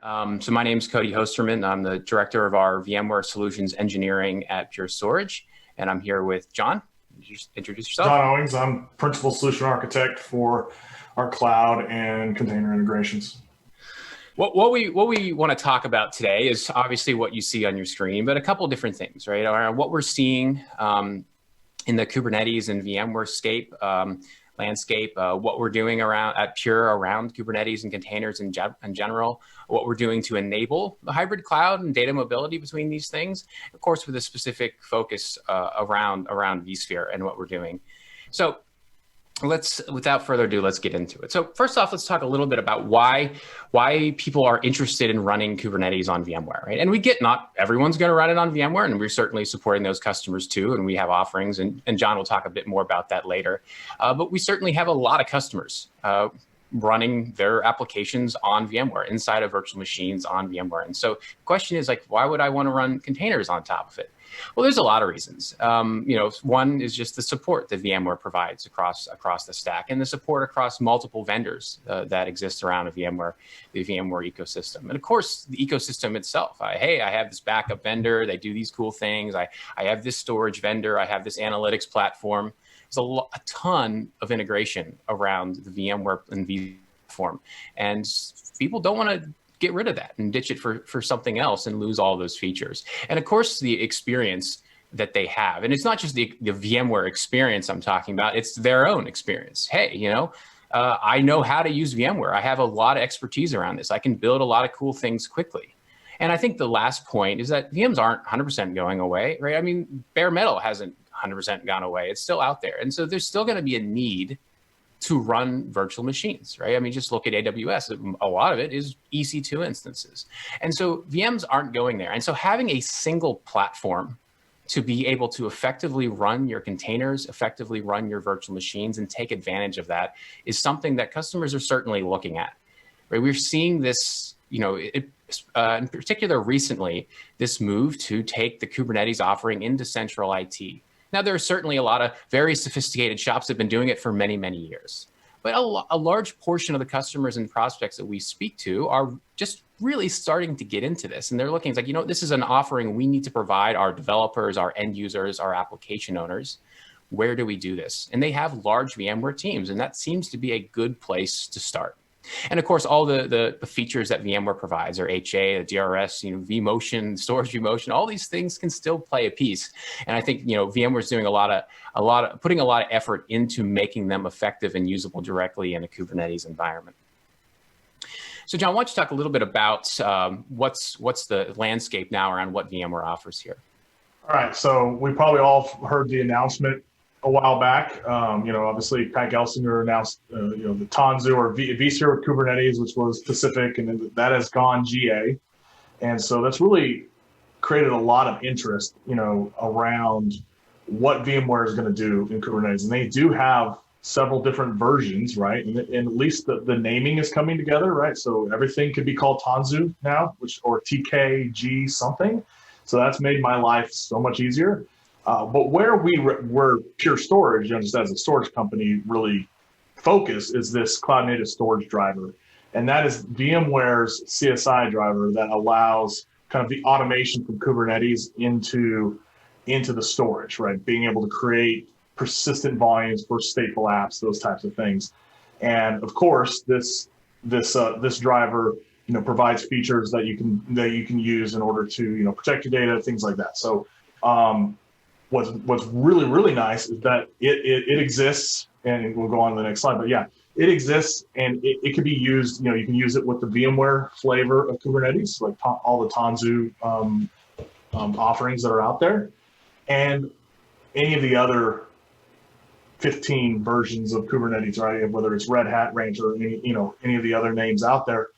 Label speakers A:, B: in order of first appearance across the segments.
A: So my name is Cody Hosterman. I'm the director of our VMware Solutions Engineering at Pure Storage, and I'm here with John. Just introduce yourself.
B: John Owings. I'm Principal Solution Architect for our cloud and container integrations.
A: What we want to talk about today is obviously what you see on your screen, but a couple of different things, right? Around what we're seeing in the Kubernetes and VMware landscape, what we're doing at Pure around Kubernetes and containers in general, what we're doing to enable the hybrid cloud and data mobility between these things, of course, with a specific focus around vSphere and what we're doing. So without further ado, let's get into it. So first off, let's talk a little bit about why people are interested in running Kubernetes on VMware, right? And we get not everyone's going to run it on VMware, and we're certainly supporting those customers too, and we have offerings, and John will talk a bit more about that later. But we certainly have a lot of customers running their applications on VMware, inside of virtual machines on VMware. And so the question is, like, why would I want to run containers on top of it? Well, there's a lot of reasons. One is just the support that VMware provides across the stack, and the support across multiple vendors that exist around the VMware ecosystem. And of course, the ecosystem itself. Hey, I have this backup vendor. They do these cool things. I have this storage vendor. I have this analytics platform. There's a ton of integration around the VMware and vSphere platform, and people don't want to get rid of that and ditch it for something else and lose all those features. And of course, the experience that they have, and it's not just the VMware experience I'm talking about, it's their own experience. Hey, I know how to use VMware. I have a lot of expertise around this. I can build a lot of cool things quickly. And I think the last point is that VMs aren't 100% going away, right? I mean, bare metal hasn't 100% gone away. It's still out there. And so there's still going to be a need to run virtual machines, right? I mean, just look at AWS. A lot of it is EC2 instances. And so VMs aren't going there. And so having a single platform to be able to effectively run your containers, effectively run your virtual machines, and take advantage of that is something that customers are certainly looking at, right? We're seeing this, in particular recently, this move to take the Kubernetes offering into central IT. Now, there are certainly a lot of very sophisticated shops that have been doing it for many, many years. But a large portion of the customers and prospects that we speak to are just really starting to get into this. And they're looking, it's like, this is an offering we need to provide our developers, our end users, our application owners. Where do we do this? And they have large VMware teams, and that seems to be a good place to start. And of course, all the features that VMware provides, or HA, the DRS, vMotion, storage vMotion, all these things can still play a piece. And I think VMware is doing putting a lot of effort into making them effective and usable directly in a Kubernetes environment. So, John, why don't you talk a little bit about what's the landscape now around what VMware offers here?
B: All right, so we probably all heard the announcement a while back. Obviously Pat Gelsinger announced, the Tanzu or vSphere with Kubernetes, which was Pacific, and that has gone GA. And so that's really created a lot of interest, around what VMware is going to do in Kubernetes. And they do have several different versions, right? And at least the naming is coming together, right? So everything could be called Tanzu now, or TKG something. So that's made my life so much easier. But where we're Pure Storage, just as a storage company, really focus is this cloud native storage driver. And that is VMware's CSI driver that allows kind of the automation from Kubernetes into the storage, right? Being able to create persistent volumes for stateful apps, those types of things. And of course, this driver, provides features that you can use in order to, protect your data, things like that. So, what's really, really nice is that it exists, and we'll go on to the next slide, but yeah, it exists, and it can be used, you can use it with the VMware flavor of Kubernetes, like all the Tanzu offerings that are out there, and any of the other 15 versions of Kubernetes, right? Whether it's Red Hat, Rancher, or any of the other names out there,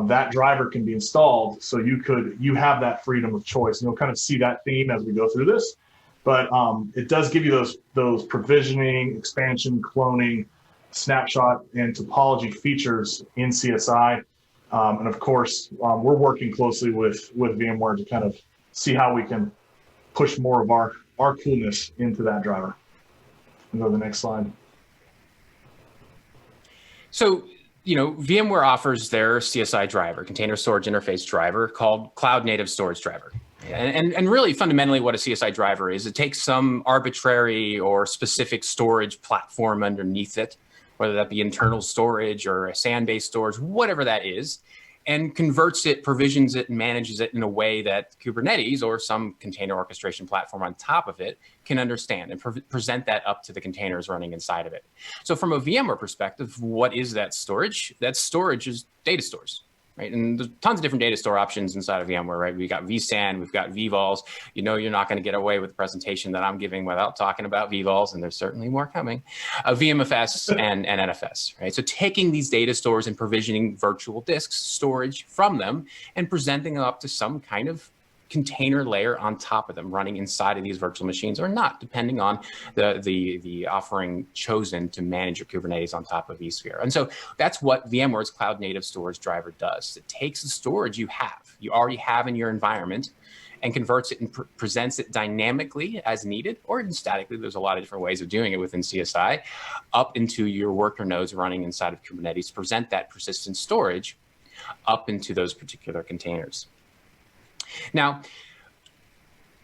B: that driver can be installed, so you have that freedom of choice. And you'll kind of see that theme as we go through this. But it does give you those provisioning, expansion, cloning, snapshot, and topology features in CSI. And of course, we're working closely with VMware to kind of see how we can push more of our coolness into that driver. And go to the next slide.
A: So VMware offers their CSI driver, container storage interface driver, called Cloud Native Storage Driver. And really fundamentally what a CSI driver is, it takes some arbitrary or specific storage platform underneath it, whether that be internal storage or a SAN-based storage, whatever that is, and converts it, provisions it, and manages it in a way that Kubernetes or some container orchestration platform on top of it can understand and present that up to the containers running inside of it. So from a VMware perspective, what is that storage? That storage is data stores. Right? And there's tons of different data store options inside of VMware, right? We've got vSAN, we've got vVols. You're not going to get away with the presentation that I'm giving without talking about vVols, and there's certainly more coming. VMFS and NFS, right? So taking these data stores and provisioning virtual disks storage from them and presenting them up to some kind of container layer on top of them running inside of these virtual machines or not, depending on the offering chosen to manage your Kubernetes on top of vSphere. And so that's what VMware's Cloud Native Storage Driver does. It takes the storage you already have in your environment and converts it and presents it dynamically as needed or even statically. There's a lot of different ways of doing it within CSI up into your worker nodes running inside of Kubernetes to present that persistent storage up into those particular containers. Now,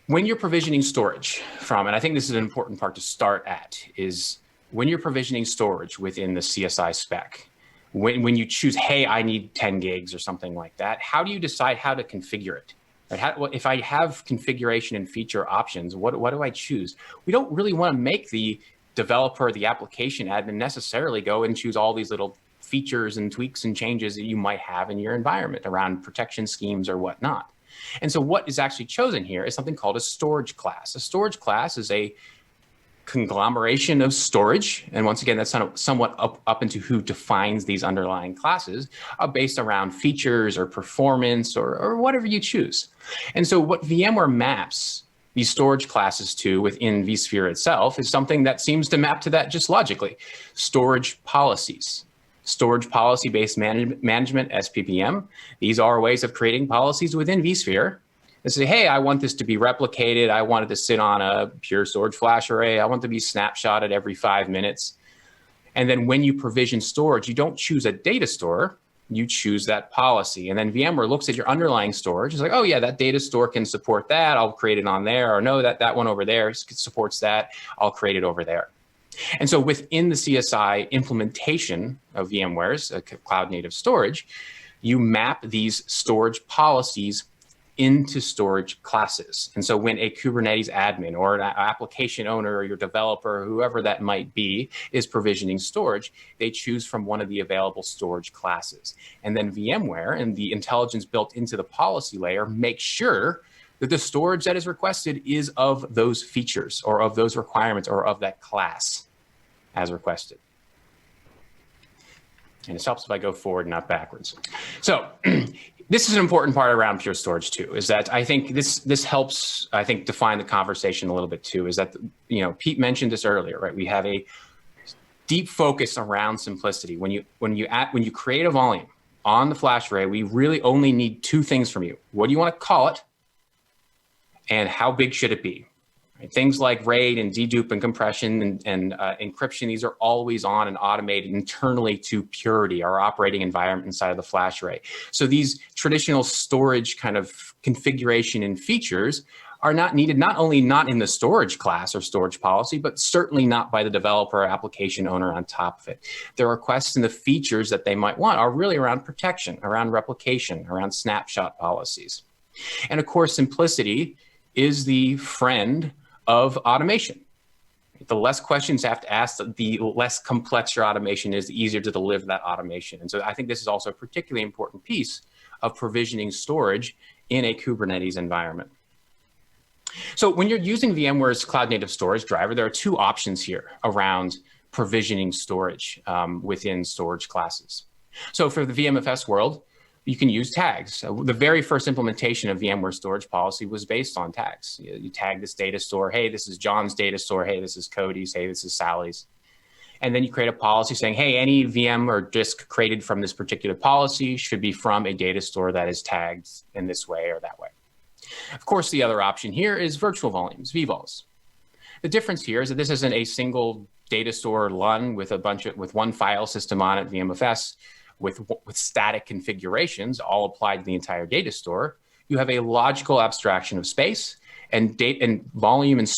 A: when you're provisioning storage from, and I think this is an important part to start at, is when you're provisioning storage within the CSI spec, when you choose, hey, I need 10 gigs or something like that, how do you decide how to configure it? Right? If I have configuration and feature options, what do I choose? We don't really want to make the developer, the application admin necessarily go and choose all these little features and tweaks and changes that you might have in your environment around protection schemes or whatnot. And so what is actually chosen here is something called a storage class. A storage class is a conglomeration of storage. And once again, that's somewhat up into who defines these underlying classes based around features or performance or whatever you choose. And so what VMware maps these storage classes to within vSphere itself is something that seems to map to that just logically. Storage policies. Storage policy-based management, SPPM. These are ways of creating policies within vSphere. And say, hey, I want this to be replicated. I want it to sit on a pure storage flash array. I want it to be snapshotted every 5 minutes. And then when you provision storage, you don't choose a data store, you choose that policy. And then VMware looks at your underlying storage. It's like, oh yeah, that data store can support that. I'll create it on there. Or no, that one over there supports that. I'll create it over there. And so within the CSI implementation of VMware's cloud native storage, you map these storage policies into storage classes. And so when a Kubernetes admin or an application owner or your developer, whoever that might be, is provisioning storage, they choose from one of the available storage classes. And then VMware and the intelligence built into the policy layer make sure that the storage that is requested is of those features or of those requirements or of that class as requested. And it helps if I go forward, not backwards. So this is an important part around Pure Storage too, is that I think this helps, I think, define the conversation a little bit too, is that, Pete mentioned this earlier, right? We have a deep focus around simplicity. When you create a volume on the flash array, we really only need two things from you. What do you want to call it? And how big should it be? Right? Things like RAID and dedupe and compression and encryption, these are always on and automated internally to Purity, our operating environment inside of the flash array. So these traditional storage kind of configuration and features are not needed, not only not in the storage class or storage policy, but certainly not by the developer or application owner on top of it. The requests and the features that they might want are really around protection, around replication, around snapshot policies. And of course, simplicity is the friend of automation. The less questions you have to ask, the less complex your automation is, the easier to deliver that automation. And so I think this is also a particularly important piece of provisioning storage in a Kubernetes environment. So when you're using VMware's Cloud Native Storage Driver, there are two options here around provisioning storage within storage classes. So for the VMFS world, you can use tags. The very first implementation of VMware storage policy was based on tags. You tag this data store, hey, this is John's data store, hey, this is Cody's, hey, this is Sally's. And then you create a policy saying, hey, any VM or disk created from this particular policy should be from a data store that is tagged in this way or that way. Of course, the other option here is virtual volumes, vVols. The difference here is that this isn't a single data store LUN with one file system on it, VMFS. with static configurations all applied to the entire data store, you have a logical abstraction of space, and volumes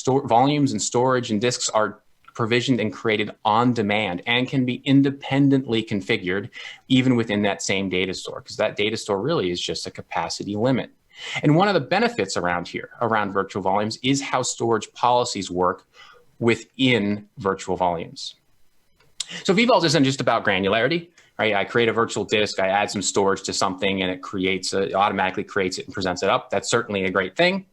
A: and storage and disks are provisioned and created on demand and can be independently configured even within that same data store, because that data store really is just a capacity limit. And one of the benefits around virtual volumes is how storage policies work within virtual volumes. So vVols isn't just about granularity, right? I create a virtual disk, I add some storage to something, and it automatically creates it and presents it up. That's certainly a great thing,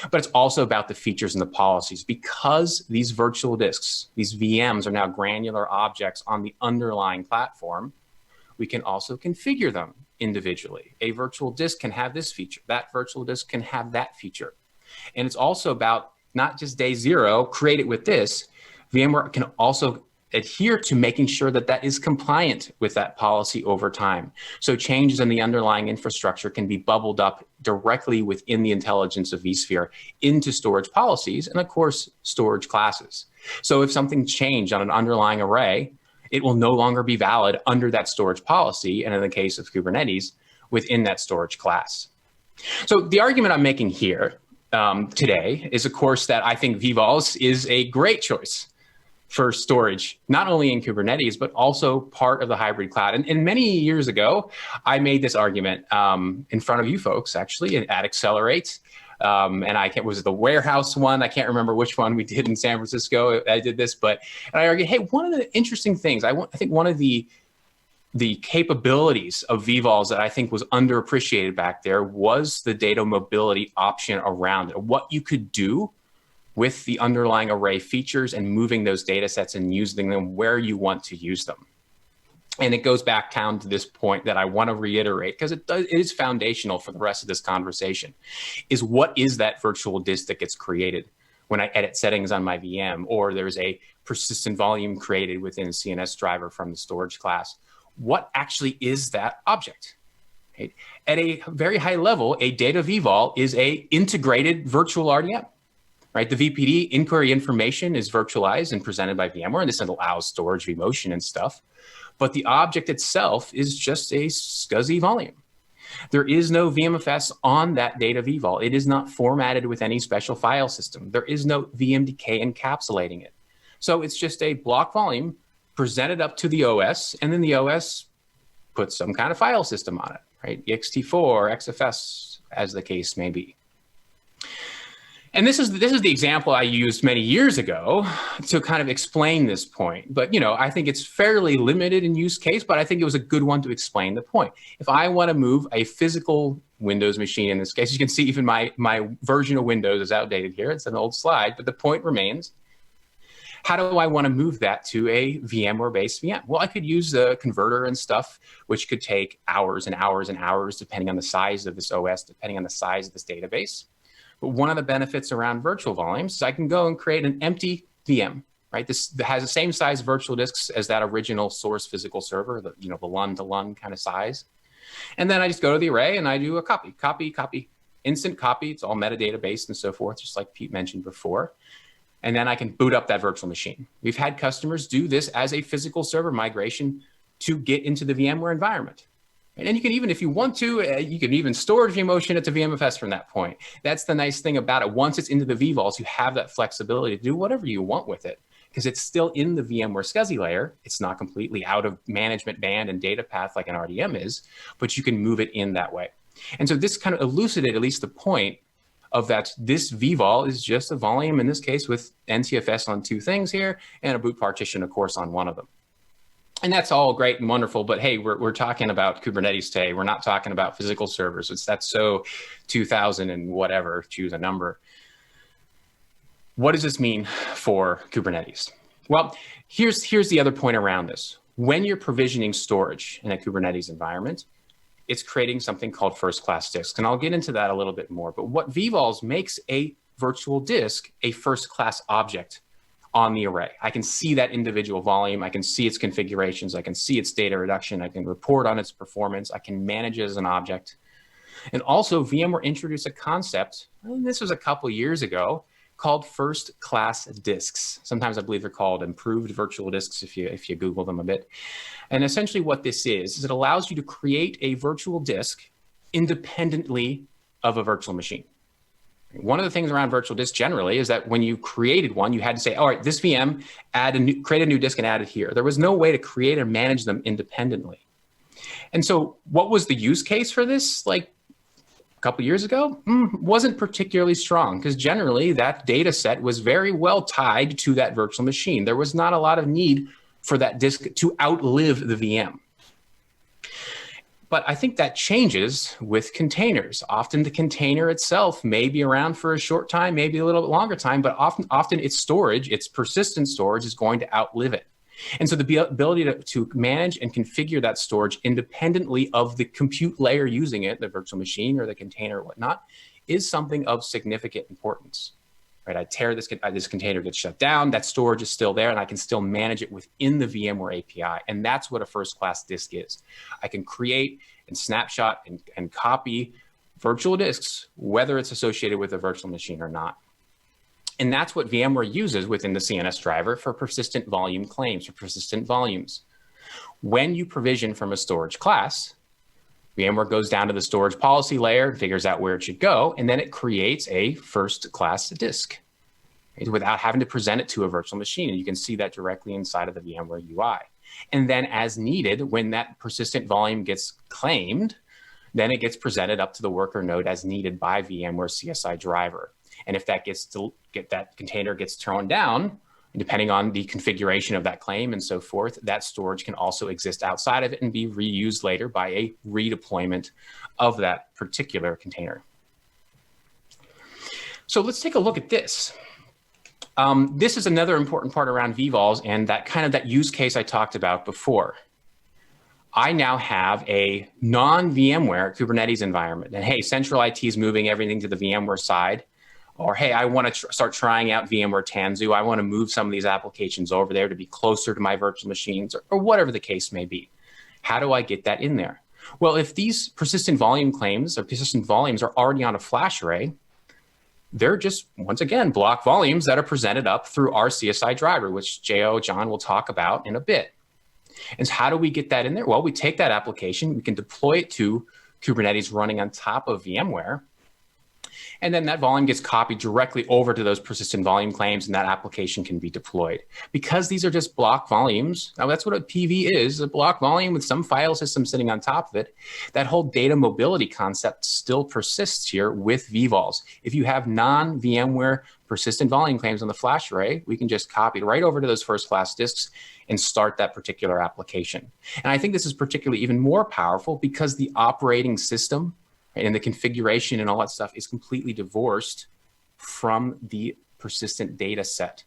A: but it's also about the features and the policies. Because these virtual disks, these VMs, are now granular objects on the underlying platform, we can also configure them individually. A virtual disk can have this feature, that virtual disk can have that feature. And it's also about not just day zero, create it with this. VMware can also adhere to making sure that that is compliant with that policy over time. So changes in the underlying infrastructure can be bubbled up directly within the intelligence of vSphere into storage policies and, of course, storage classes. So if something changed on an underlying array, it will no longer be valid under that storage policy, and in the case of Kubernetes, within that storage class. So the argument I'm making here today is, of course, that I think vVols is a great choice for storage, not only in Kubernetes, but also part of the hybrid cloud. And many years ago, I made this argument in front of you folks, actually, at Accelerate. And was it the warehouse one? I can't remember which one we did in San Francisco. I did this, and I argued, hey, one of the interesting things, I think one of the capabilities of vVols that I think was underappreciated back there was the data mobility option around it, what you could do with the underlying array features and moving those data sets and using them where you want to use them. And it goes back down to this point that I want to reiterate, because it is foundational for the rest of this conversation, is what is that virtual disk that gets created when I edit settings on my VM, or there's a persistent volume created within a CNS driver from the storage class. What actually is that object? Right? At a very high level, a data vVol is a integrated virtual RDM. Right, the VPD inquiry information is virtualized and presented by VMware, and this allows storage vMotion and stuff. But the object itself is just a SCSI volume. There is no VMFS on that data vVol. It is not formatted with any special file system. There is no VMDK encapsulating it. So it's just a block volume presented up to the OS, and then the OS puts some kind of file system on it, right? ext4, XFS, as the case may be. And this is the example I used many years ago to kind of explain this point. But, I think it's fairly limited in use case, but I think it was a good one to explain the point. If I want to move a physical Windows machine, in this case, you can see even my version of Windows is outdated here. It's an old slide, but the point remains. How do I want to move that to a VMware-based VM? Well, I could use the converter and stuff, which could take hours and hours and hours, depending on the size of this OS, depending on the size of this database. But one of the benefits around virtual volumes is I can go and create an empty VM, right? This has the same size virtual disks as that original source physical server, the LUN-to-LUN kind of size. And then I just go to the array and I do a copy, instant copy. It's all metadata based and so forth, just like Pete mentioned before. And then I can boot up that virtual machine. We've had customers do this as a physical server migration to get into the VMware environment. And then you can even, if you want to, you can even storage vMotion it to VMFS from that point. That's the nice thing about it. Once it's into the vVols, you have that flexibility to do whatever you want with it, because it's still in the VMware SCSI layer. It's not completely out of management band and data path like an RDM is, but you can move it in that way. And so this kind of elucidated at least the point of that this vVol is just a volume, in this case, with NTFS on two things here, and a boot partition, of course, on one of them. And that's all great and wonderful, but hey, we're talking about Kubernetes today. We're not talking about physical servers. That's so 2000 and whatever, choose a number. What does this mean for Kubernetes? Well, here's the other point around this. When you're provisioning storage in a Kubernetes environment, it's creating something called FirstClass Disks. And I'll get into that a little bit more. But what vVols makes a virtual disk a first-class object on the array. I can see that individual volume. I can see its configurations. I can see its data reduction. I can report on its performance. I can manage it as an object. And also, VMware introduced a concept, and this was a couple years ago, called FirstClass Disks. Sometimes I believe they're called improved virtual disks if you Google them a bit. And essentially what this is it allows you to create a virtual disk independently of a virtual machine. One of the things around virtual disks generally is that when you created one, you had to say, all right, this VM, create a new disk and add it here. There was no way to create or manage them independently. And so what was the use case for this? Like a couple years ago, wasn't particularly strong because generally that data set was very well tied to that virtual machine. There was not a lot of need for that disk to outlive the VM. But I think that changes with containers. Often the container itself may be around for a short time, maybe a little bit longer time, but often its storage, its persistent storage is going to outlive it. And so the ability to manage and configure that storage independently of the compute layer using it, the virtual machine or the container or whatnot, is something of significant importance. Right? I tear this container gets shut down, that storage is still there, and I can still manage it within the VMware API. And that's what a first-class disk is. I can create and snapshot and copy virtual disks, whether it's associated with a virtual machine or not. And that's what VMware uses within the CNS driver for persistent volume claims, for persistent volumes. When you provision from a storage class, VMware goes down to the storage policy layer and figures out where it should go, and then it creates a first-class disk without having to present it to a virtual machine. And you can see that directly inside of the VMware UI. And then as needed, when that persistent volume gets claimed, then it gets presented up to the worker node as needed by VMware CSI driver. And if that that container gets thrown down, depending on the configuration of that claim and so forth, that storage can also exist outside of it and be reused later by a redeployment of that particular container. So let's take a look at this. This is another important part around vVols and that use case I talked about before. I now have a non-VMware Kubernetes environment. And hey, central IT is moving everything to the VMware side. Or, hey, I want to start trying out VMware Tanzu. I want to move some of these applications over there to be closer to my virtual machines or whatever the case may be. How do I get that in there? Well, if these persistent volume claims or persistent volumes are already on a flash array, they're just, once again, block volumes that are presented up through our CSI driver, which John will talk about in a bit. And so how do we get that in there? Well, we take that application, we can deploy it to Kubernetes running on top of VMware, and then that volume gets copied directly over to those persistent volume claims, and that application can be deployed. Because these are just block volumes, now that's what a PV is, a block volume with some file system sitting on top of it. That whole data mobility concept still persists here with vVols. If you have non-VMware persistent volume claims on the flash array, we can just copy it right over to those first-class disks and start that particular application. And I think this is particularly even more powerful because the operating system and the configuration and all that stuff is completely divorced from the persistent data set.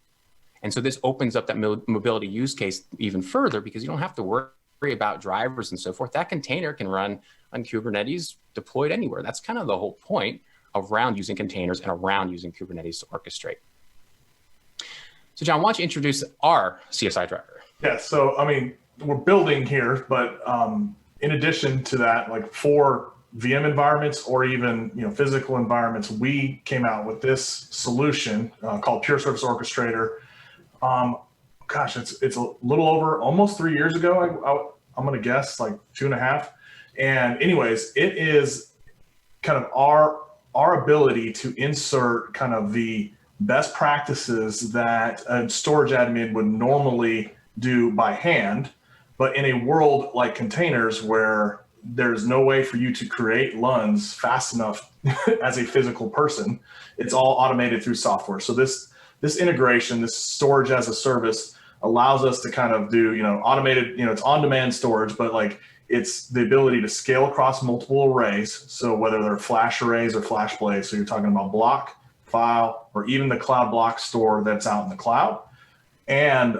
A: And so this opens up that mobility use case even further because you don't have to worry about drivers and so forth. That container can run on Kubernetes deployed anywhere. That's kind of the whole point around using containers and around using Kubernetes to orchestrate. So John, why don't you introduce our CSI driver?
B: Yeah, so I mean, we're building here, but in addition to that, like for VM environments or even physical environments, we came out with this solution called Pure Service Orchestrator. Gosh, it's a little over almost 3 years ago. I'm gonna guess like 2.5. And anyways, it is kind of our ability to insert kind of the best practices that a storage admin would normally do by hand, but in a world like containers where there's no way for you to create LUNs fast enough as a physical person. It's all automated through software. So this integration, this storage as a service, allows us to kind of do automated, it's on-demand storage, but like it's the ability to scale across multiple arrays. So whether they're flash arrays or flash blades, so you're talking about block, file, or even the cloud block store that's out in the cloud, and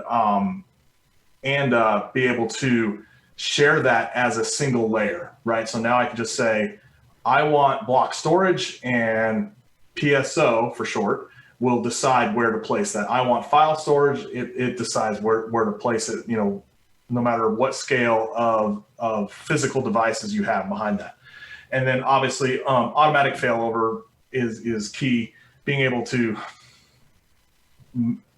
B: be able to share that as a single layer, right? So now I can just say, I want block storage, and PSO for short will decide where to place that. I want file storage, it decides where to place it, no matter what scale of physical devices you have behind that. And then obviously automatic failover is key, being able to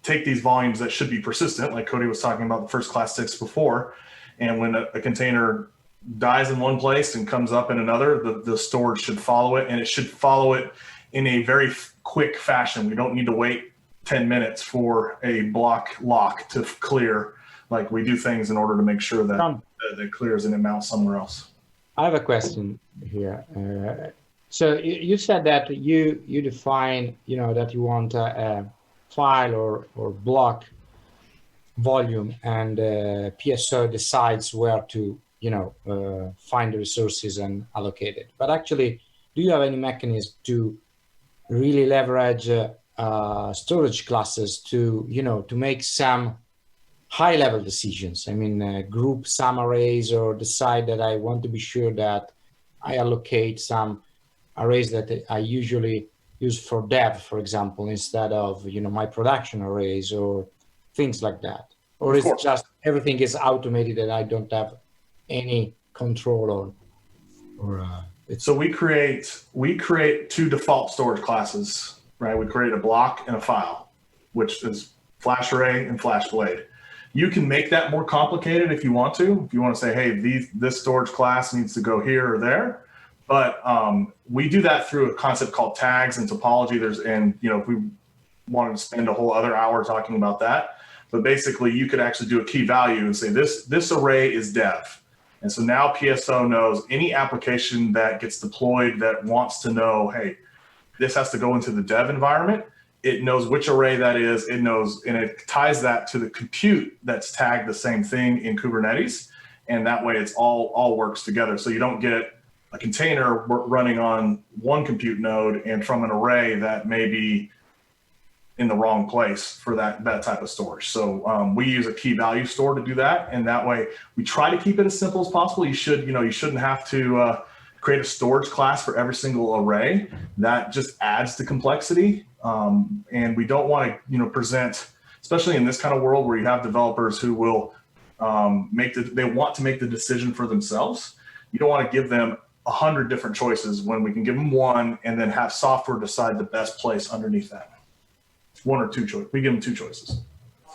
B: take these volumes that should be persistent, like Cody was talking about the FirstClass Disks before, and when a container dies in one place and comes up in another, the storage should follow it, and it should follow it in a very quick fashion. We don't need to wait 10 minutes for a block lock to clear. Like, we do things in order to make sure that it clears and it mounts somewhere else.
C: I have a question here. So you said that you define, that you want a file or block volume, and PSO decides where to, find the resources and allocate it. But actually, do you have any mechanism to really leverage storage classes to make some high-level decisions? I mean, group some arrays, or decide that I want to be sure that I allocate some arrays that I usually use for dev, for example, instead of my production arrays or things like that. Or is it just everything is automated and I don't have any control on?
B: So we create two default storage classes, right? We create a block and a file, which is flash array and flash blade. You can make that more complicated if you want to. If you want to say, hey, this storage class needs to go here or there. But we do that through a concept called tags and topology. If we wanted to spend a whole other hour talking about that, but basically you could actually do a key value and say this array is dev. And so now PSO knows any application that gets deployed that wants to know, hey, this has to go into the dev environment. It knows which array that is. It knows, and it ties that to the compute that's tagged the same thing in Kubernetes. And that way it's all works together. So you don't get a container running on one compute node and from an array that may be in the wrong place for that type of storage. So we use a key value store to do that. And that way we try to keep it as simple as possible. You shouldn't have to create a storage class for every single array. That just adds to complexity. And we don't want to, present, especially in this kind of world where you have developers who will they want to make the decision for themselves. You don't want to give them 100 different choices when we can give them one and then have software decide the best place underneath that. One or two choices. We give them two choices.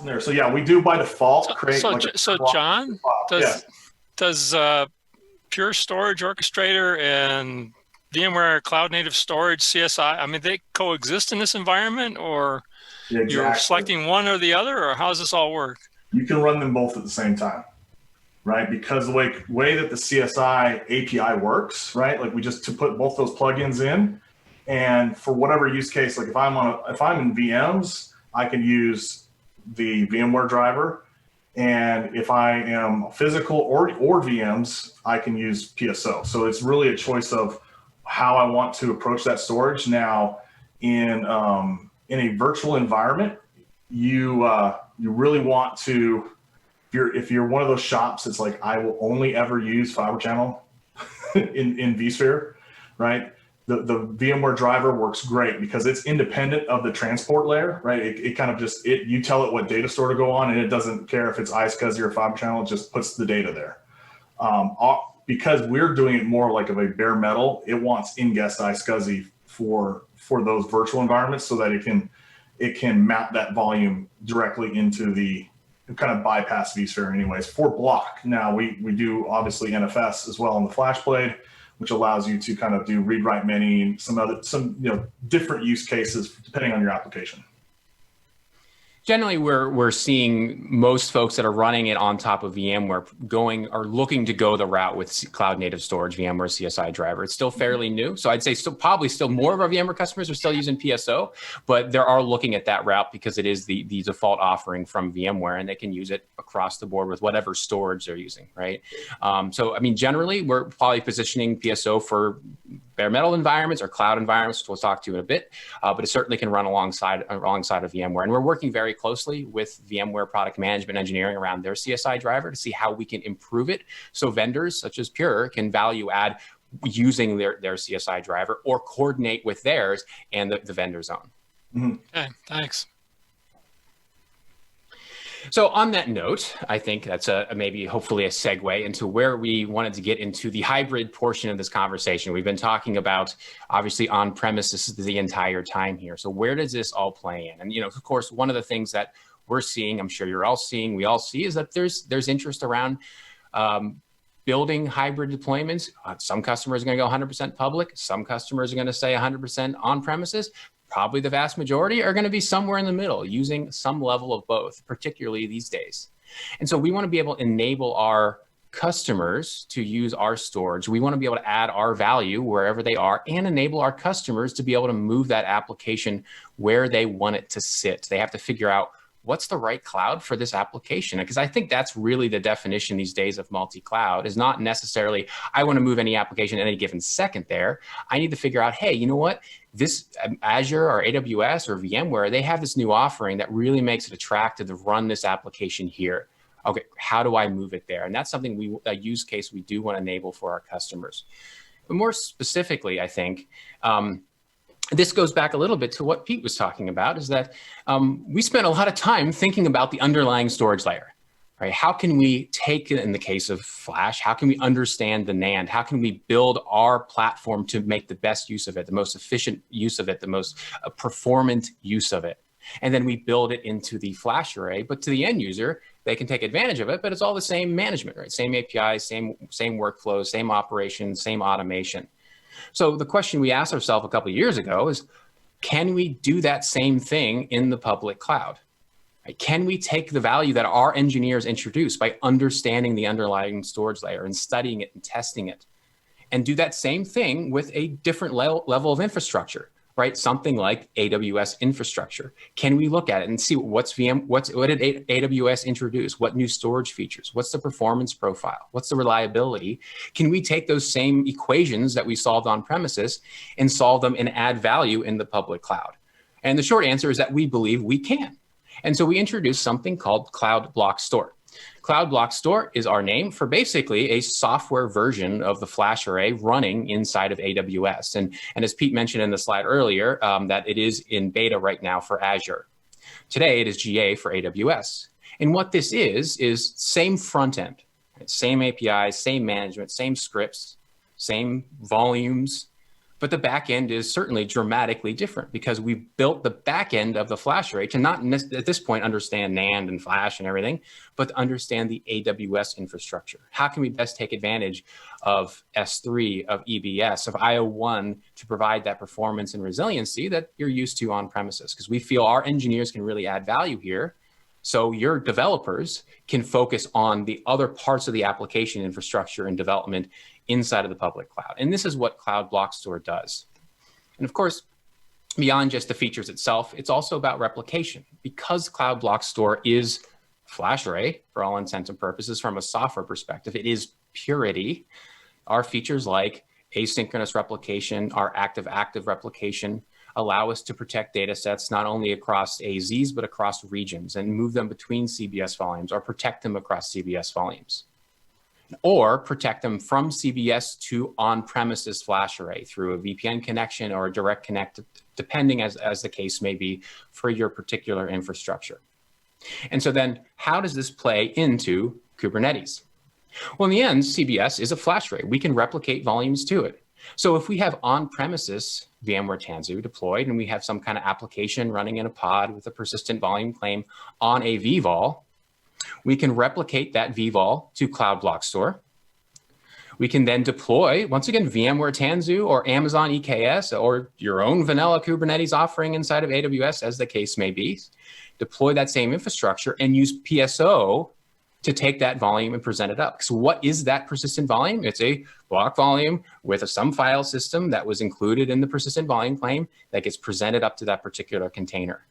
B: There. So yeah, we do by default create.
D: So John, does Pure Storage Orchestrator and VMware Cloud Native Storage CSI, I mean, they coexist in this environment, or you're selecting one or the other, or how does this all work?
B: You can run them both at the same time, right? Because the way that the CSI API works, right? Like, we just to put both those plugins in, and for whatever use case, like if I'm in VMs, I can use the VMware driver, and if I am physical or VMs, I can use PSO. So it's really a choice of how I want to approach that storage. Now, in a virtual environment, you really want to, if you're one of those shops that's like, I will only ever use Fiber Channel in vSphere, right? The VMware driver works great because it's independent of the transport layer, right? It kind of just, you tell it what data store to go on, and it doesn't care if it's iSCSI or Fiber Channel, it just puts the data there. Because we're doing it more like of a bare metal, it wants in-guest iSCSI for those virtual environments so that it can map that volume directly into the kind of bypass vSphere anyways. For block, now we do obviously NFS as well on the FlashBlade, which allows you to kind of do read-write many, some different use cases depending on your application.
A: Generally, we're seeing most folks that are running it on top of VMware are looking to go the route with cloud native storage, VMware CSI driver. It's still fairly new, so I'd say probably still more of our VMware customers are still using PSO, but they are looking at that route because it is the default offering from VMware, and they can use it across the board with whatever storage they're using, right? So I mean, generally, we're probably positioning PSO for bare metal environments or cloud environments, which we'll talk to in a bit, but it certainly can run alongside of VMware. And we're working very closely with VMware product management engineering around their CSI driver to see how we can improve it so vendors such as Pure can value add using their CSI driver or coordinate with theirs and the vendor's own.
D: Mm-hmm. Okay, thanks.
A: So on that note, I think that's maybe hopefully a segue into where we wanted to get into the hybrid portion of this conversation. We've been talking about obviously on-premises the entire time here. So where does this all play in? And, you know, of course, one of the things that we're seeing, I'm sure you're all seeing, we all see, is that there's interest around building hybrid deployments. Some customers are going to go 100% public. Some customers are going to say 100% on-premises. Probably the vast majority are going to be somewhere in the middle, using some level of both, particularly these days. And so we want to be able to enable our customers to use our storage. We want to be able to add our value wherever they are and enable our customers to be able to move that application where they want it to sit. They have to figure out what's the right cloud for this application? Because I think that's really the definition these days of multi-cloud, is not necessarily, I want to move any application at any given second there. I need to figure out, hey, you know what? This Azure or AWS or VMware, they have this new offering that really makes it attractive to run this application here. Okay, how do I move it there? And that's something a use case we do want to enable for our customers. But more specifically, I think, this goes back a little bit to what Pete was talking about, is that we spent a lot of time thinking about the underlying storage layer, right? How can we take, in the case of Flash, how can we understand the NAND? How can we build our platform to make the best use of it, the most efficient use of it, the most performant use of it? And then we build it into the Flash array, but to the end user, they can take advantage of it, but it's all the same management, right? Same APIs, same workflows, same operations, same automation. So the question we asked ourselves a couple of years ago is, can we do that same thing in the public cloud? Right? Can we take the value that our engineers introduce by understanding the underlying storage layer and studying it and testing it, and do that same thing with a different level of infrastructure, right? Something like AWS infrastructure. Can we look at it and see what did AWS introduce? What new storage features? What's the performance profile? What's the reliability? Can we take those same equations that we solved on premises and solve them and add value in the public cloud? And the short answer is that we believe we can. And so we introduced something called Cloud Block Store. Cloud Block Store is our name for basically a software version of the Flash array running inside of AWS. And as Pete mentioned in the slide earlier, that it is in beta right now for Azure. Today, it is GA for AWS. And what this is same front end, right? Same APIs, same management, same scripts, same volumes. But the back end is certainly dramatically different because we built the back end of the Flash array to not at this point understand NAND and Flash and everything, but to understand the AWS infrastructure. How can we best take advantage of S3, of EBS, of IO1 to provide that performance and resiliency that you're used to on premises? Because we feel our engineers can really add value here. So your developers can focus on the other parts of the application infrastructure and development inside of the public cloud. And this is what Cloud Block Store does. And of course, beyond just the features itself, it's also about replication. Because Cloud Block Store is Flash array, for all intents and purposes, from a software perspective, it is purity. Our features like asynchronous replication, our active-active replication, allow us to protect data sets not only across AZs, but across regions and move them between CBS volumes or protect them across CBS volumes. Or protect them from CBS to on-premises Flash array through a VPN connection or a direct connect, depending as the case may be for your particular infrastructure. And so then how does this play into Kubernetes? Well, in the end, CBS is a Flash array. We can replicate volumes to it. So if we have on-premises VMware Tanzu deployed and we have some kind of application running in a pod with a persistent volume claim on a vVol, we can replicate that vVol to Cloud Block Store. We can then deploy, once again, VMware Tanzu or Amazon EKS or your own vanilla Kubernetes offering inside of AWS, as the case may be. Deploy that same infrastructure and use PSO to take that volume and present it up. So what is that persistent volume? It's a block volume with some file system that was included in the persistent volume claim that gets presented up to that particular container.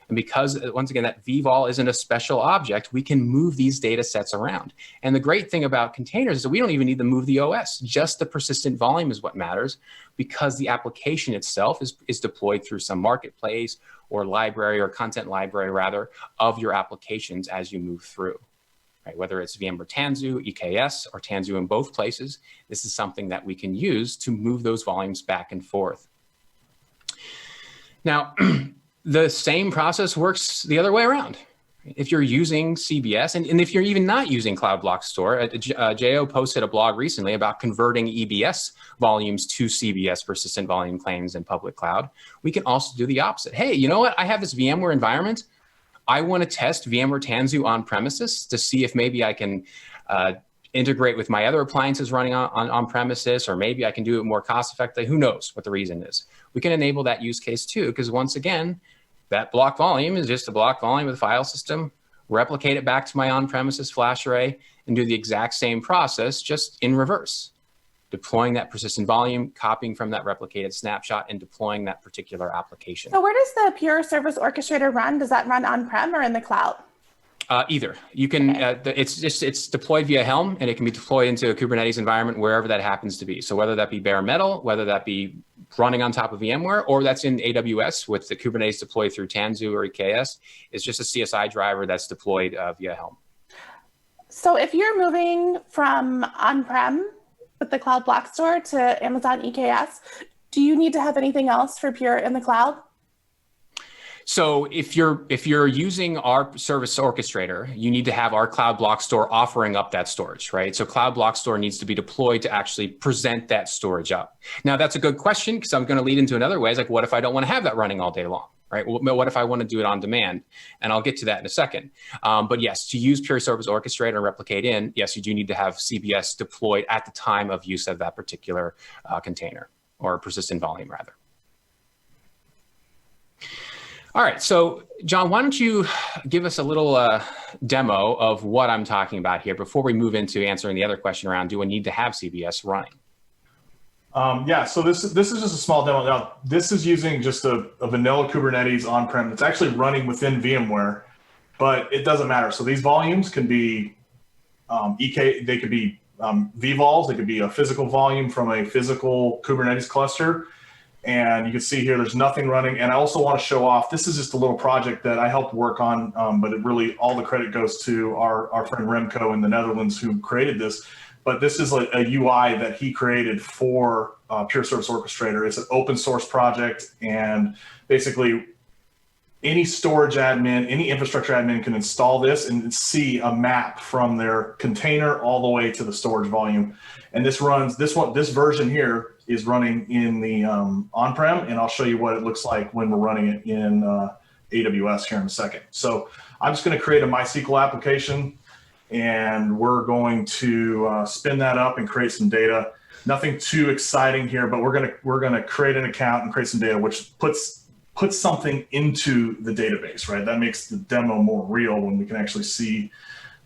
A: And because, once again, that vVol isn't a special object, we can move these data sets around. And the great thing about containers is that we don't even need to move the OS. Just the persistent volume is what matters because the application itself is deployed through some marketplace or library or content library, rather, of your applications as you move through. Right? Whether it's VMware Tanzu, EKS, or Tanzu in both places, this is something that we can use to move those volumes back and forth. Now, the same process works the other way around. If you're using CBS, and if you're even not using Cloud Block Store, Jo posted a blog recently about converting EBS volumes to CBS, persistent volume claims in public cloud. We can also do the opposite. Hey, you know what? I have this VMware environment. I want to test VMware Tanzu on premises to see if maybe I can integrate with my other appliances running on premises, or maybe I can do it more cost effectively. Who knows what the reason is? We can enable that use case too, because once again, that block volume is just a block volume with a file system, replicate it back to my on-premises flash array, and do the exact same process, just in reverse. Deploying that persistent volume, copying from that replicated snapshot, and deploying that particular application.
E: So where does the Pure Service Orchestrator run? Does that run on-prem or in the cloud?
A: Either. You can, it's deployed via Helm, and it can be deployed into a Kubernetes environment wherever that happens to be. So whether that be bare metal, whether that be running on top of VMware, or that's in AWS with the Kubernetes deployed through Tanzu or EKS, it's just a CSI driver that's deployed via Helm.
E: So if you're moving from on-prem with the Cloud Block Store to Amazon EKS, do you need to have anything else for Pure in the cloud?
A: So if you're using our service orchestrator, you need to have our Cloud Block Store offering up that storage, right? So Cloud Block Store needs to be deployed to actually present that storage up. Now that's a good question, because I'm going to lead into another way. It's like, what if I don't want to have that running all day long, right? What if I want to do it on demand? And I'll get to that in a second. But yes, to use Pure Service Orchestrator and replicate in, yes, you do need to have CBS deployed at the time of use of that particular container, or persistent volume rather. All right, so John, why don't you give us a little demo of what I'm talking about here before we move into answering the other question around, do I need to have CBS running?
B: Yeah, so this is just a small demo. Now, this is using just a vanilla Kubernetes on-prem. It's actually running within VMware, but it doesn't matter. So these volumes can be they could be vVols, they could be a physical volume from a physical Kubernetes cluster. And you can see here, there's nothing running. And I also want to show off, this is just a little project that I helped work on, but it really, all the credit goes to our friend Remco in the Netherlands who created this. But this is a UI that he created for Pure Service Orchestrator. It's an open source project, and basically any storage admin, any infrastructure admin can install this and see a map from their container all the way to the storage volume. And this runs, this version here is running in the on-prem, and I'll show you what it looks like when we're running it in AWS here in a second. So I'm just going to create a MySQL application, and we're going to spin that up and create some data. Nothing too exciting here, but we're gonna create an account and create some data, which puts something into the database, right? That makes the demo more real when we can actually see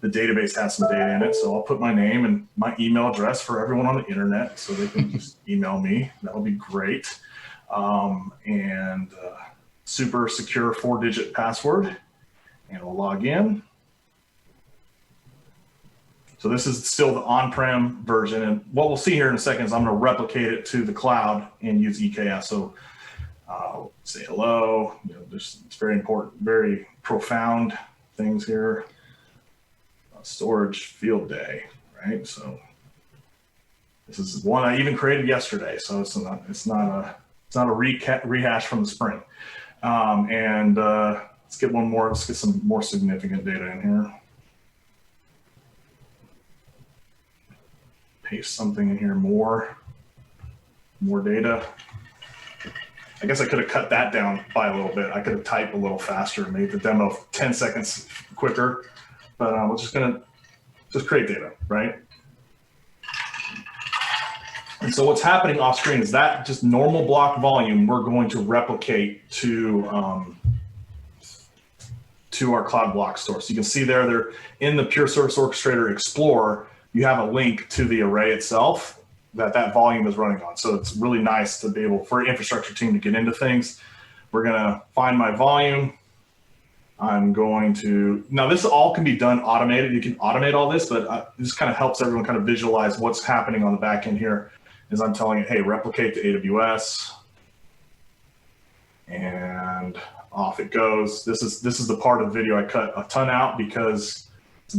B: the database has some data in it. So I'll put my name and my email address for everyone on the internet, so they can just email me. That would be great. And super secure 4-digit password, and we'll log in. So this is still the on-prem version. And what we'll see here in a second is I'm going to replicate it to the cloud and use EKS. So say hello. You know, it's very important, very profound things here. Storage field day, right? So this is one I even created yesterday. So it's not a rehash from the spring. Let's get one more. Let's get some more significant data in here. Paste something in here, more data. I guess I could have cut that down by a little bit. I could have typed a little faster, made the demo 10 seconds quicker, but we're just gonna create data, right? And so what's happening off screen is that just normal block volume we're going to replicate to our Cloud Block Store. So you can see they're in the Pure Service Orchestrator Explorer, you have a link to the array itself that volume is running on. So it's really nice to be able, for an infrastructure team, to get into things. We're gonna find my volume. I'm going to, now this all can be done automated. You can automate all this, but this kind of helps everyone kind of visualize what's happening on the back end here as I'm telling it, hey, replicate to AWS. And off it goes. This is the part of the video I cut a ton out because it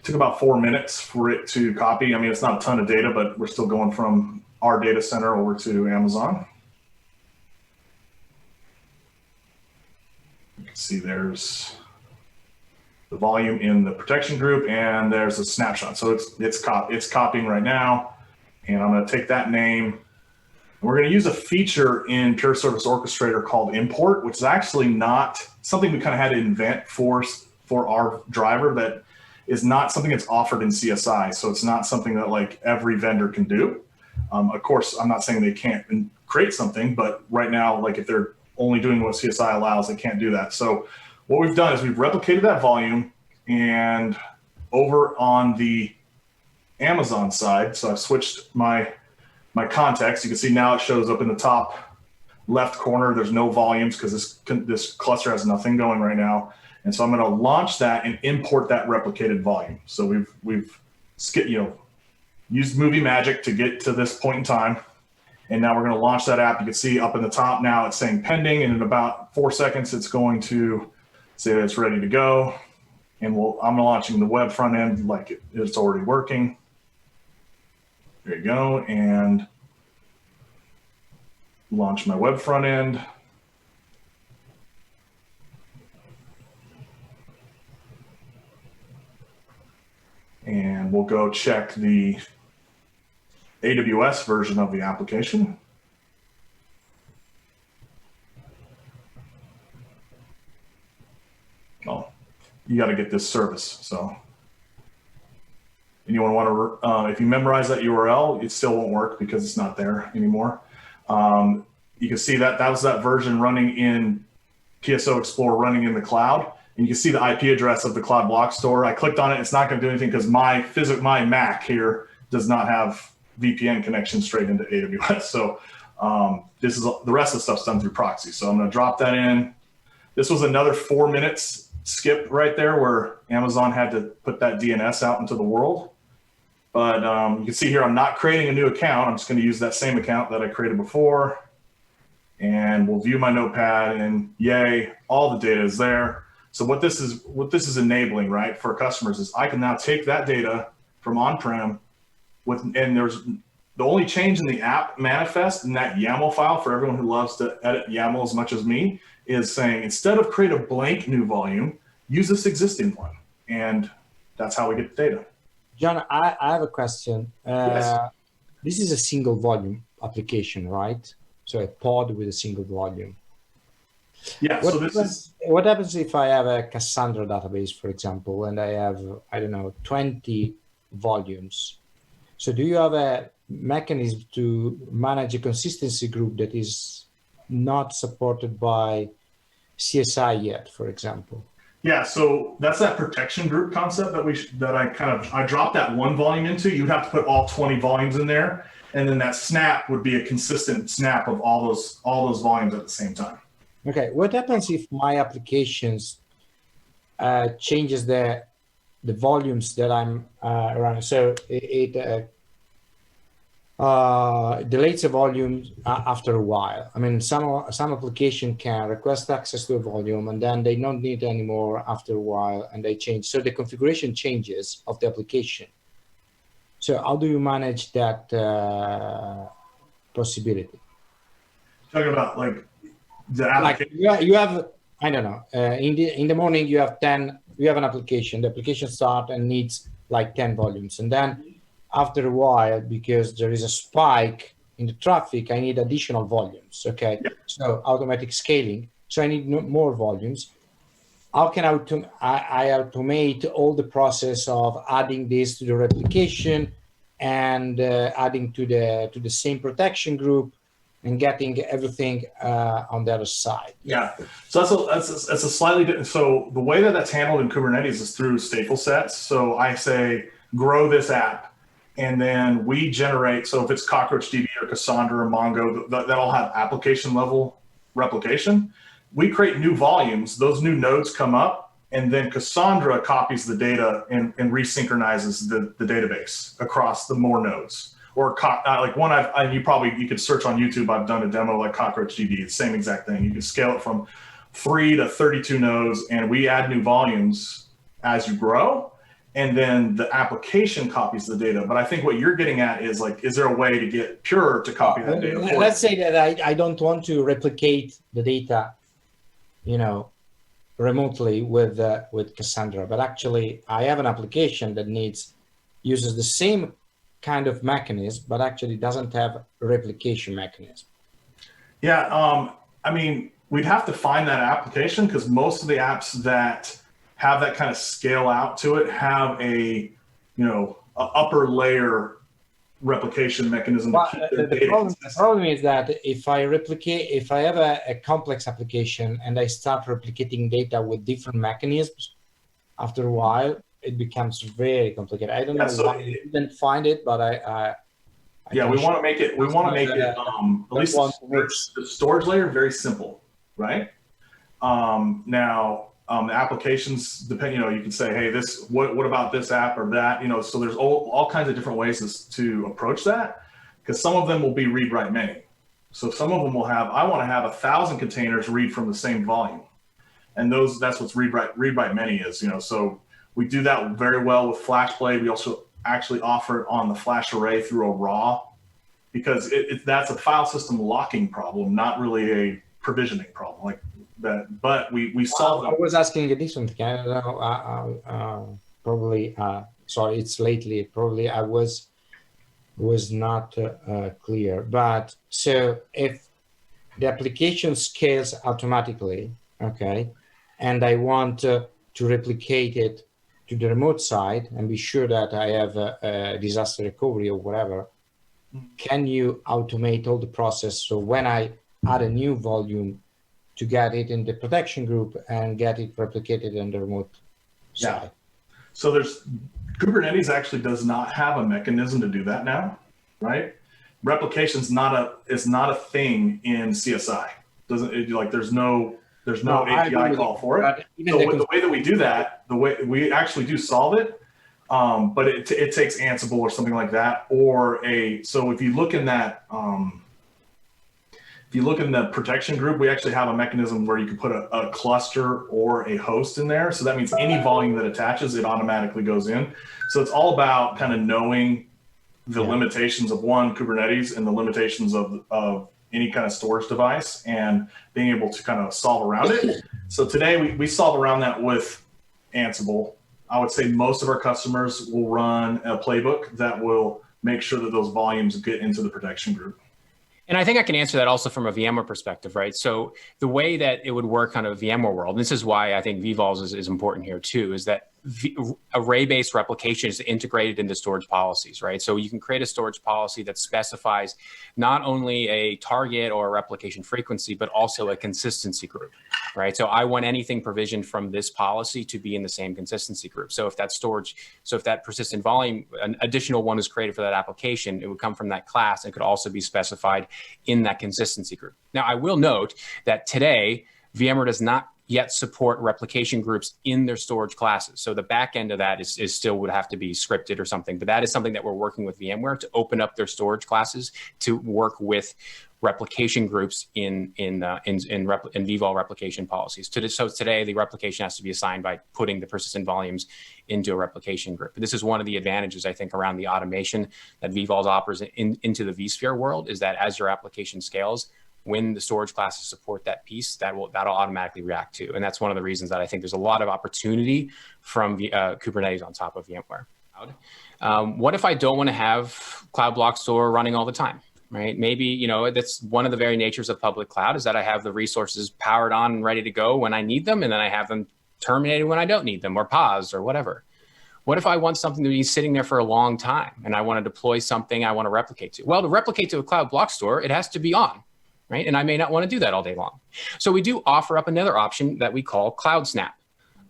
B: took about 4 minutes for it to copy. I mean, it's not a ton of data, but we're still going from our data center over to Amazon. You can see there's the volume in the protection group, and there's a snapshot. So it's copying right now, and I'm going to take that name. We're going to use a feature in Pure Service Orchestrator called import, which is actually not something we kind of had to invent for our driver, that is not something that's offered in CSI. So it's not something that like every vendor can do. Of course, I'm not saying they can't create something, but right now, like if they're only doing what CSI allows, they can't do that. So what we've done is we've replicated that volume, and over on the Amazon side, so I've switched my context. You can see now it shows up in the top left corner. There's no volumes because this cluster has nothing going right now. And so I'm going to launch that and import that replicated volume. So we've used movie magic to get to this point in time. And now we're going to launch that app. You can see up in the top now it's saying pending, and in about 4 seconds it's going to say that it's ready to go. And I'm launching the web front end like it's already working. There you go, and launch my web front end. And we'll go check the AWS version of the application. Oh, you got to get this service. So anyone want to, if you memorize that URL, it still won't work because it's not there anymore. You can see that was that version running in PSO Explorer running in the cloud. And you can see the IP address of the Cloud Block Store. I clicked on it. It's not going to do anything because my Mac here does not have VPN connection straight into AWS. So this is the rest of the stuff's done through proxy. So I'm going to drop that in. This was another 4 minutes skip right there where Amazon had to put that DNS out into the world. But you can see here, I'm not creating a new account. I'm just going to use that same account that I created before. And we'll view my notepad, and yay, all the data is there. So what this is enabling, right, for customers is I can now take that data from on-prem and there's the only change in the app manifest in that YAML file for everyone who loves to edit YAML as much as me is saying, instead of create a blank new volume, use this existing one. And that's how we get the data.
C: John, I have a question.
B: Yes.
C: This is a single volume application, right? So a pod with a single volume.
B: Yeah,
C: What happens if I have a Cassandra database, for example, and I have, 20 volumes? So do you have a mechanism to manage a consistency group that is not supported by CSI yet, for example?
B: Yeah, so that's that protection group concept that I dropped that one volume into. You'd have to put all 20 volumes in there, and then that snap would be a consistent snap of all those volumes at the same time.
C: Okay, what happens if my applications changes the volumes that I'm running? So it deletes a volume after a while. I mean, some application can request access to a volume and then they don't need it anymore after a while, and they change. So the configuration changes of the application. So how do you manage that possibility?
B: Talking about like the application.
C: Like you have, I don't know, in the morning you have an application. The application starts and needs like 10 volumes, and then after a while, because there is a spike in the traffic, I need additional volumes. Okay, yeah. So automatic scaling. So I need more volumes. How can I automate all the process of adding this to the replication and adding to the same protection group and getting everything on the other side?
B: Yeah, so that's a slightly different. So the way that that's handled in Kubernetes is through stateful sets. So I say grow this app, and then we generate. So if it's CockroachDB or Cassandra or Mongo, that all have application level replication. We create new volumes. Those new nodes come up, and then Cassandra copies the data and resynchronizes the database across the more nodes. Or like one you could search on YouTube. I've done a demo like CockroachDB. It's the same exact thing. You can scale it from 3 to 32 nodes, and we add new volumes as you grow, and then the application copies the data. But I think what you're getting at is like, is there a way to get Pure to copy that data?
C: Let's say that I don't want to replicate the data, remotely with Cassandra, but actually I have an application that uses the same kind of mechanism, but actually doesn't have a replication mechanism.
B: Yeah, I mean, we'd have to find that application because most of the apps that have that kind of scale out to it have a upper layer replication mechanism to keep their data.
C: The problem is that if I have a complex application and I start replicating data with different mechanisms, after a while it becomes very complicated. I don't know why I didn't find it, but
B: we want to make it. We want to make it at least the storage layer very simple, right? Now. The applications depend, you can say, hey, what about this app or that, so there's all kinds of different ways to approach that, because some of them will be read, write, many. So some of them will have, I want to have 1,000 containers read from the same volume. And that's what's read, write, many is, so we do that very well with FlashBlade. We also actually offer it on the flash array through a raw, because that's a file system locking problem, not really a provisioning problem. Like, that, but we solve them.
C: I was asking a different thing. I don't know. Probably. Sorry, it's lately. Probably I was not clear. But so if the application scales automatically, okay, and I want to replicate it to the remote side and be sure that I have a disaster recovery or whatever, can you automate all the process? So when I add a new volume, to get it in the protection group and get it replicated in the remote side.
B: So Kubernetes actually does not have a mechanism to do that now, right? Replication is not a thing in CSI. There's no API call for it. So the way that we do that, the way we actually do solve it, but it takes Ansible or something like that, so if you look in that. If you look in the protection group, we actually have a mechanism where you can put a cluster or a host in there. So that means any volume that attaches, it automatically goes in. So it's all about kind of knowing the limitations of Kubernetes and the limitations of any kind of storage device and being able to kind of solve around it. So today we solve around that with Ansible. I would say most of our customers will run a playbook that will make sure that those volumes get into the protection group.
A: And I think I can answer that also from a VMware perspective, right? So the way that it would work on a VMware world, and this is why I think vVols is important here too, is that array-based replication is integrated into storage policies, right? So you can create a storage policy that specifies not only a target or a replication frequency, but also a consistency group, right? So I want anything provisioned from this policy to be in the same consistency group. So if that persistent volume, an additional one is created for that application, it would come from that class and could also be specified in that consistency group. Now, I will note that today, VMware does not yet support replication groups in their storage classes. So the back end of that is still would have to be scripted or something, but that is something that we're working with VMware to open up their storage classes to work with replication groups in vVol replication policies. So today, the replication has to be assigned by putting the persistent volumes into a replication group. This is one of the advantages, I think, around the automation that vVols offers into the vSphere world, is that as your application scales, when the storage classes support that piece, that'll automatically react to. And that's one of the reasons that I think there's a lot of opportunity from Kubernetes on top of VMware Cloud. What if I don't want to have Cloud Block Store running all the time, right? Maybe, that's one of the very natures of public cloud, is that I have the resources powered on and ready to go when I need them, and then I have them terminated when I don't need them, or paused or whatever. What if I want something to be sitting there for a long time and I want to deploy something I want to replicate to? Well, to replicate to a Cloud Block Store, it has to be on. Right? And I may not want to do that all day long. So we do offer up another option that we call Cloud Snap.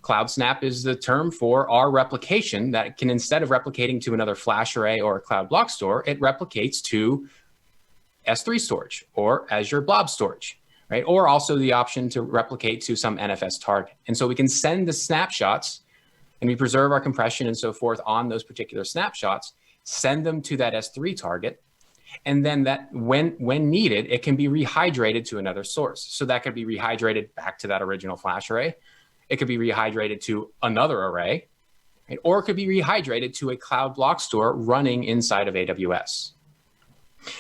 A: Cloud Snap is the term for our replication that can, instead of replicating to another flash array or a Cloud Block Store, it replicates to S3 storage or Azure Blob Storage, right? Or also the option to replicate to some NFS target. And so we can send the snapshots, and we preserve our compression and so forth on those particular snapshots, send them to that S3 target. And then that when needed, it can be rehydrated to another source. So that could be rehydrated back to that original flash array. It could be rehydrated to another array, right? Or it could be rehydrated to a Cloud Block Store running inside of AWS.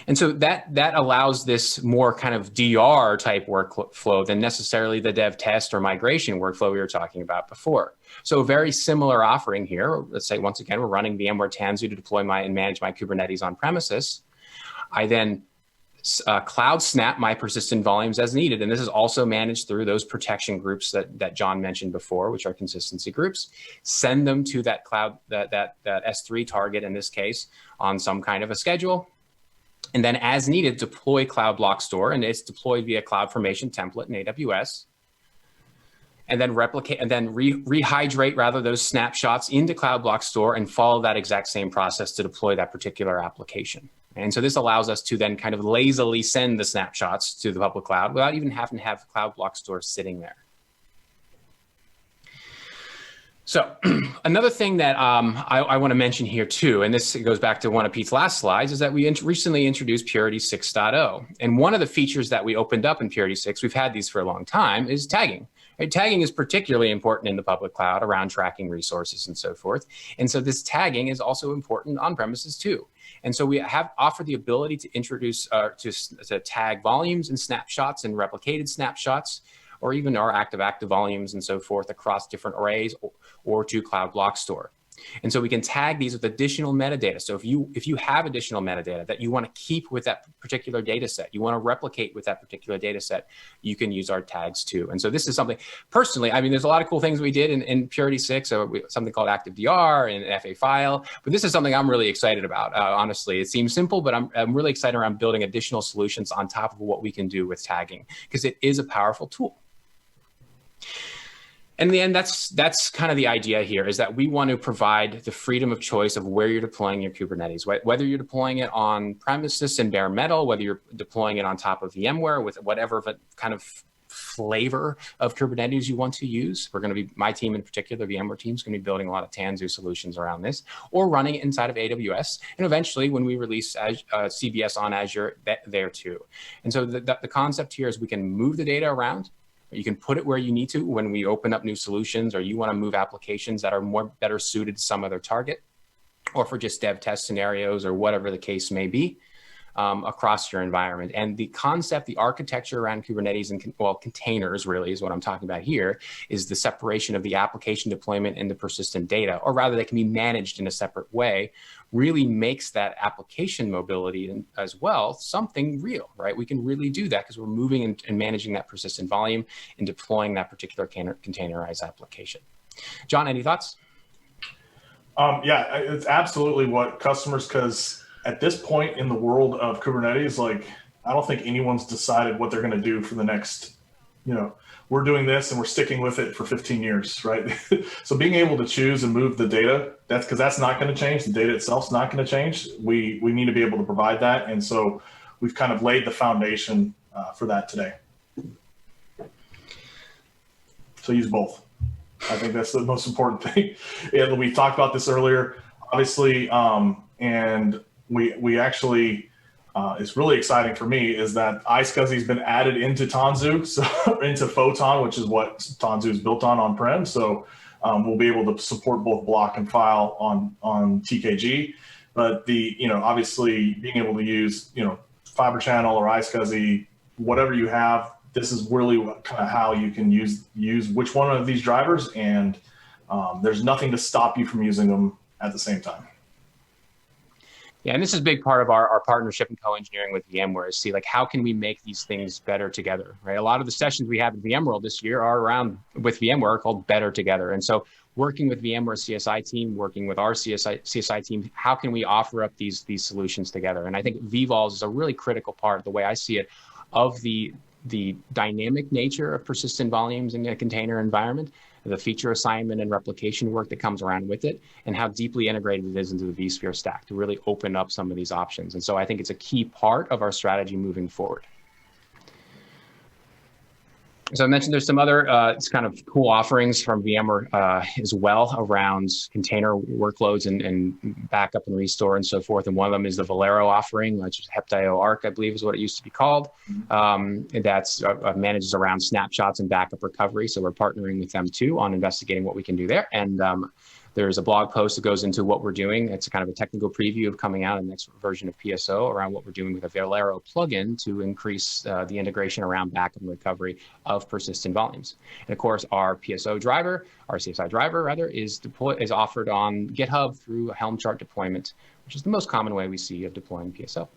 A: And so that allows this more kind of DR type workflow than necessarily the dev test or migration workflow we were talking about before. So a very similar offering here. Let's say, once again, we're running VMware Tanzu to deploy and manage my Kubernetes on premises. I then cloud snap my persistent volumes as needed. And this is also managed through those protection groups that John mentioned before, which are consistency groups. Send them to that cloud, that S3 target in this case, on some kind of a schedule. And then as needed, deploy Cloud Block Store, and it's deployed via CloudFormation template in AWS. And then replicate, and then rehydrate rather those snapshots into Cloud Block Store and follow that exact same process to deploy that particular application. And so this allows us to then kind of lazily send the snapshots to the public cloud without even having to have Cloud Block Store sitting there. So another thing that I want to mention here too, and this goes back to one of Pete's last slides, is that we recently introduced Purity 6.0. And one of the features that we opened up in Purity 6, we've had these for a long time, is tagging. Right? Tagging is particularly important in the public cloud around tracking resources and so forth. And so this tagging is also important on premises too. And so we have offered the ability to introduce, to tag volumes and snapshots and replicated snapshots, or even our active volumes and so forth across different arrays, or to Cloud Block Store. And so we can tag these with additional metadata. So if you have additional metadata that you want to keep with that particular data set, you want to replicate with that particular data set, you can use our tags too. And so this is something, personally, I mean, there's a lot of cool things we did in Purity 6, something called ActiveDR and FA file, but this is something I'm really excited about. Honestly, it seems simple, but I'm really excited around building additional solutions on top of what we can do with tagging, because it is a powerful tool. In the end, that's kind of the idea here, is that we want to provide the freedom of choice of where you're deploying your Kubernetes, whether you're deploying it on premises in bare metal, whether you're deploying it on top of VMware with whatever kind of flavor of Kubernetes you want to use. We're going to be, my team in particular, the VMware team, is going to be building a lot of Tanzu solutions around this, or running it inside of AWS. And eventually, when we release CBS on Azure, there too. And so the concept here is we can move the data around. You can put it where you need to when we open up new solutions, or you want to move applications that are better suited to some other target, or for just dev test scenarios or whatever the case may be, across your environment. And the concept, the architecture around Kubernetes and containers really is what I'm talking about here, is the separation of the application deployment and the persistent data, or rather they can be managed in a separate way, really makes that application mobility as well something real, right? We can really do that because we're moving and managing that persistent volume and deploying that particular containerized application. John, any thoughts?
B: Yeah, it's absolutely what customers, because at this point in the world of Kubernetes, like, I don't think anyone's decided what they're going to do for the next, we're doing this and we're sticking with it for 15 years, right? So being able to choose and move the data, that's not going to change. The data itself's not going to change. We need to be able to provide that. And so we've kind of laid the foundation for that today. So use both. I think that's the most important thing. And we talked about this earlier, obviously, and we actually, it's really exciting for me, is that iSCSI has been added into Tanzu, so into Photon, which is what Tanzu is built on-prem. So we'll be able to support both block and file on TKG. But obviously being able to use, Fiber Channel or iSCSI, whatever you have, this is really kind of how you can use which one of these drivers, and there's nothing to stop you from using them at the same time.
A: Yeah, and this is a big part of our partnership and co-engineering with VMware, is see, like, how can we make these things better together, right? A lot of the sessions we have at VMworld this year are around, with VMware, called Better Together. And so working with VMware CSI team, working with our CSI team, how can we offer up these solutions together? And I think vVols is a really critical part, the way I see it, of the dynamic nature of persistent volumes in a container environment, the feature assignment and replication work that comes around with it, and how deeply integrated it is into the vSphere stack to really open up some of these options. And so I think it's a key part of our strategy moving forward. So I mentioned there's some other kind of cool offerings from VMware as well around container workloads and backup and restore and so forth. And one of them is the Valero offering, which is Heptio Arc, I believe is what it used to be called. That's manages around snapshots and backup recovery. So we're partnering with them too on investigating what we can do there. And There's a blog post that goes into what we're doing. It's kind of a technical preview of coming out in the next version of PSO around what we're doing with a Valero plugin to increase the integration around backup and recovery of persistent volumes. And of course, our PSO driver, our CSI driver rather, is offered on GitHub through a Helm chart deployment, which is the most common way we see of deploying PSO.